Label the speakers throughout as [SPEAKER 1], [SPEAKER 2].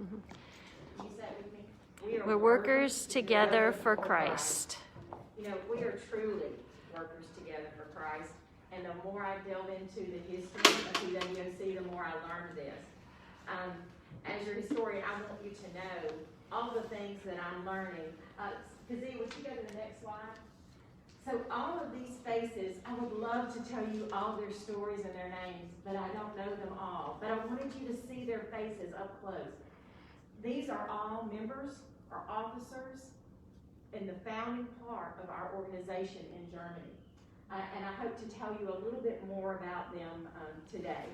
[SPEAKER 1] You say it with me?
[SPEAKER 2] We're workers together for Christ.
[SPEAKER 1] You know, we are truly workers together for Christ. And the more I delve into the history of PWOC, the more I learned this. As your historian, I want you to know all the things that I'm learning. Kazee, would you go to the next slide? So all of these faces, I would love to tell you all their stories and their names, but I don't know them all. But I wanted you to see their faces up close. These are all members or officers in the founding part of our organization in Germany. And I hope to tell you a little bit more about them today.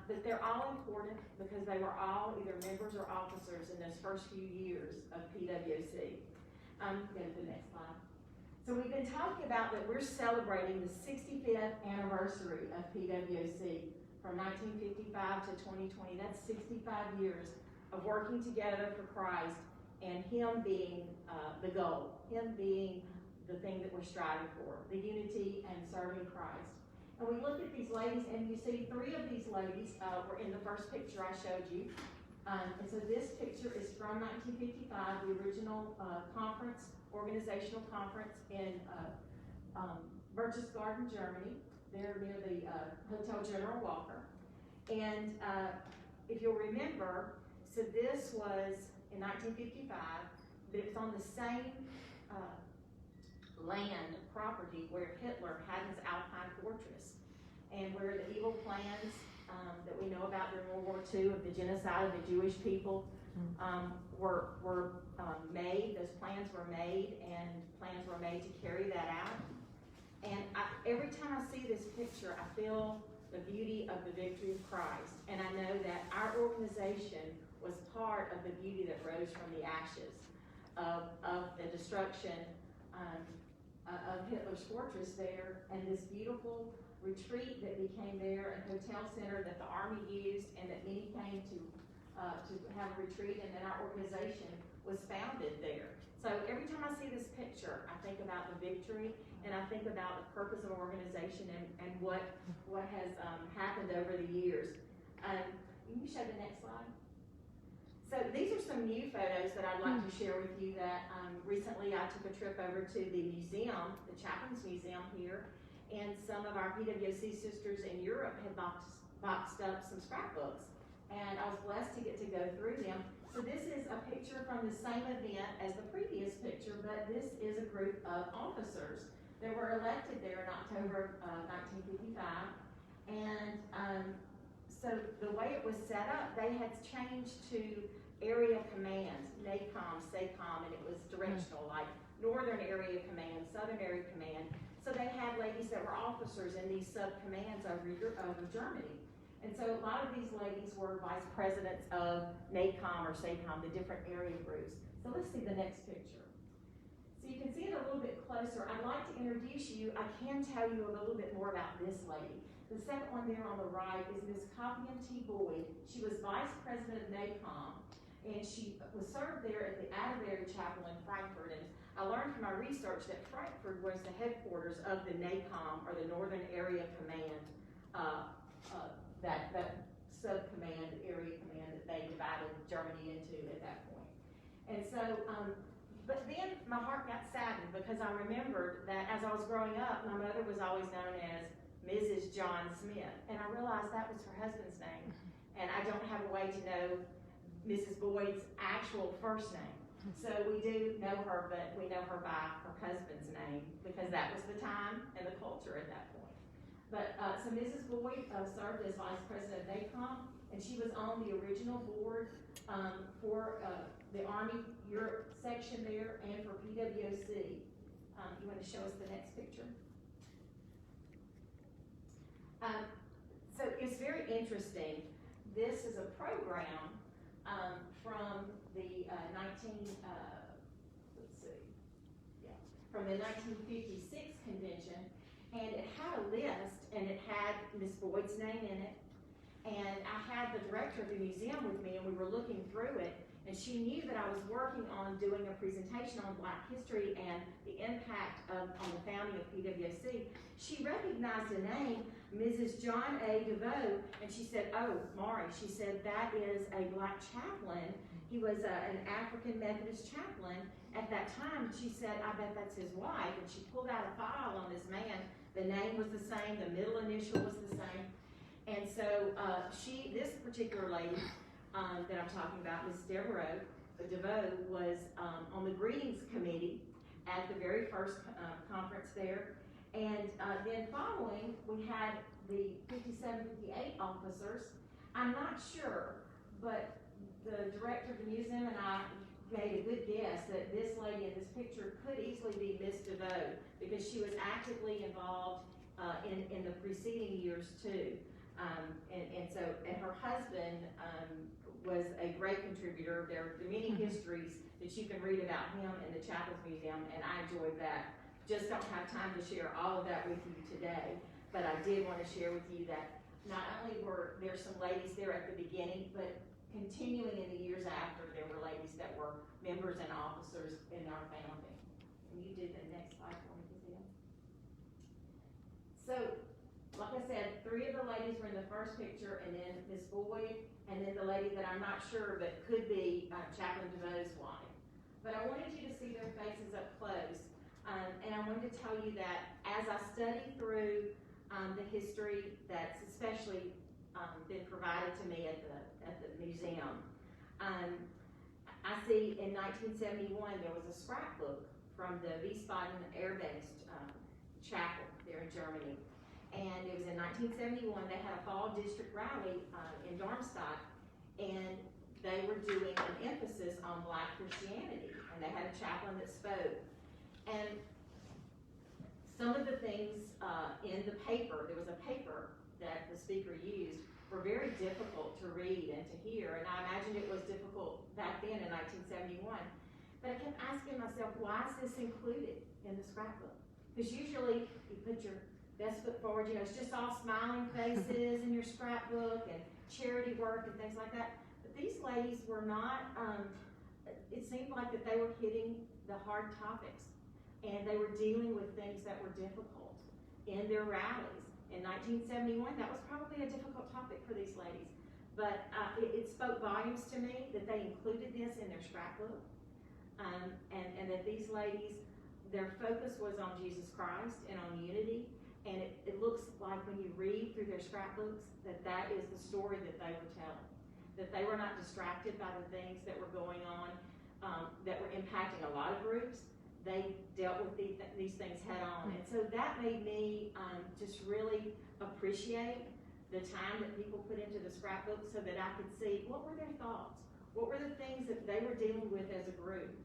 [SPEAKER 1] But they're all important because they were all either members or officers in those first few years of PWC. Go to the next slide. So we've been talking about that we're celebrating the 65th anniversary of PWC from 1955 to 2020. That's 65 years of working together for Christ and Him being the goal, Him being the thing that we're striving for, the unity and serving Christ. And we look at these ladies, and you see three of these ladies were in the first picture I showed you. And so this picture is from 1955, the original conference, organizational conference in Berchtesgaden, Germany. They're near the Hotel General Walker. And if you'll remember, so this was in 1955, but it's on the same land, property, where Hitler had his Alpine fortress, and where the evil plans that we know about during World War II of the genocide of the Jewish people were made. Those plans were made, and plans were made to carry that out. And every time I see this picture, I feel the beauty of the victory of Christ. And I know that our organization was part of the beauty that rose from the ashes of the destruction of Hitler's fortress there, and this beautiful retreat that became there, a hotel center that the Army used, and that many came to have a retreat, and then our organization was founded there. So every time I see this picture, I think about the victory, and I think about the purpose of an organization and what has happened over the years. Can you show the next slide? So these are some new photos that I'd like to share with you that recently I took a trip over to the museum, the Chaplains Museum here, and some of our PWC sisters in Europe had boxed up some scrapbooks. And I was blessed to get to go through them. So this is a picture from the same event as the previous picture, but this is a group of officers that were elected there in October of 1955. And so the way it was set up, they had changed to area commands, NACOM, SACOM, and it was directional, like Northern Area Command, Southern Area Command. So they had ladies that were officers in these sub-commands over Germany. And so a lot of these ladies were vice presidents of NACOM or SACOM, the different area groups. So let's see the next picture. So you can see it a little bit closer. I'd like to introduce you. I can tell you a little bit more about this lady. The second one there on the right is Ms. Copian T. Boyd. She was vice president of NACOM, and she was served there at the Atterbury Chapel in Frankfurt. And I learned from my research that Frankfurt was the headquarters of the NACOM, or the Northern Area Command, that sub-command, area command that they divided Germany into at that point. And so, but then my heart got saddened because I remembered that as I was growing up, my mother was always known as Mrs. John Smith, and I realized that was her husband's name. And I don't have a way to know Mrs. Boyd's actual first name. So we do know her, but we know her by her husband's name because that was the time and the culture at that point. But so Mrs. Boyd served as vice president of NACOM, and she was on the original board for the Army Europe section there and for PWOC. You want to show us the next picture? So it's very interesting. This is a program from the from the 1956 convention, and it had a list, and it had Miss Boyd's name in it, and I had the director of the museum with me, and we were looking through it, and she knew that I was working on doing a presentation on Black history and the impact on the founding of PWC. She recognized the name, Mrs. John A. DeVoe, and she said, "Oh, Maury," she said, "that is a Black chaplain. He was an African Methodist chaplain at that time." She said, "I bet that's his wife." And she pulled out a file on this man. The name was the same, the middle initial was the same. And so this particular lady that I'm talking about, Ms. DeVoe, was on the greetings committee at the very first conference there. And then following, we had the 57, 58 officers. I'm not sure, but the director of the museum and I made a good guess that this lady in this picture could easily be Miss DeVoe, because she was actively involved in the preceding years too. And her husband was a great contributor. There are many histories that you can read about him in the Chaplains Museum, and I enjoyed that. Just don't have time to share all of that with you today, but I did want to share with you that not only were there some ladies there at the beginning, but continuing in the years after, there were ladies that were members and officers in our founding. And you did the next slide for me, Kazia. So, like I said, 3 of the ladies were in the first picture, and then Miss Boyd, and then the lady that I'm not sure, but could be Chaplain DeVoe's wife. But I wanted you to see their faces up close, and I wanted to tell you that as I studied through the history that's especially been provided to me at the museum, I see in 1971 there was a scrapbook from the Wiesbaden Air-based chapel there in Germany. And it was in 1971, they had a fall district rally in Darmstadt, and they were doing an emphasis on Black Christianity, and they had a chaplain that spoke. And some of the things in the paper, there was a paper that the speaker used, were very difficult to read and to hear, and I imagine it was difficult back then in 1971. But I kept asking myself, why is this included in the scrapbook? Because usually you put your best foot forward, you know, it's just all smiling faces in your scrapbook and charity work and things like that. But these ladies were not, it seemed like that they were hitting the hard topics, and they were dealing with things that were difficult in their rallies. In 1971, that was probably a difficult topic for these ladies, but it spoke volumes to me that they included this in their scrapbook, and that these ladies, their focus was on Jesus Christ and on unity. And it looks like when you read through their scrapbooks that is the story that they were telling. That they were not distracted by the things that were going on that were impacting a lot of groups. They dealt with these things head on. And so that made me just really appreciate the time that people put into the scrapbook, so that I could see what were their thoughts, what were the things that they were dealing with as a group.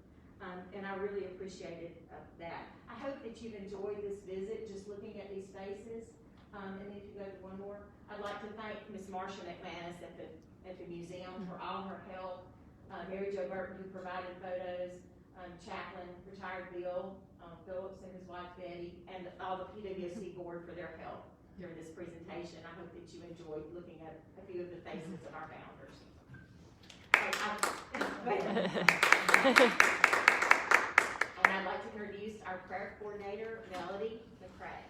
[SPEAKER 1] And I really appreciated that. I hope that you've enjoyed this visit, just looking at these faces. And if you go to one more, I'd like to thank Ms. Marsha McManus at the museum for all her help. Mary Jo Burton, who provided photos, Chaplain, retired Bill Phillips and his wife Betty, and all the PWC board for their help during this presentation. I hope that you enjoyed looking at a few of the faces of our founders. And I'd like to introduce our prayer coordinator, Melody McCrae.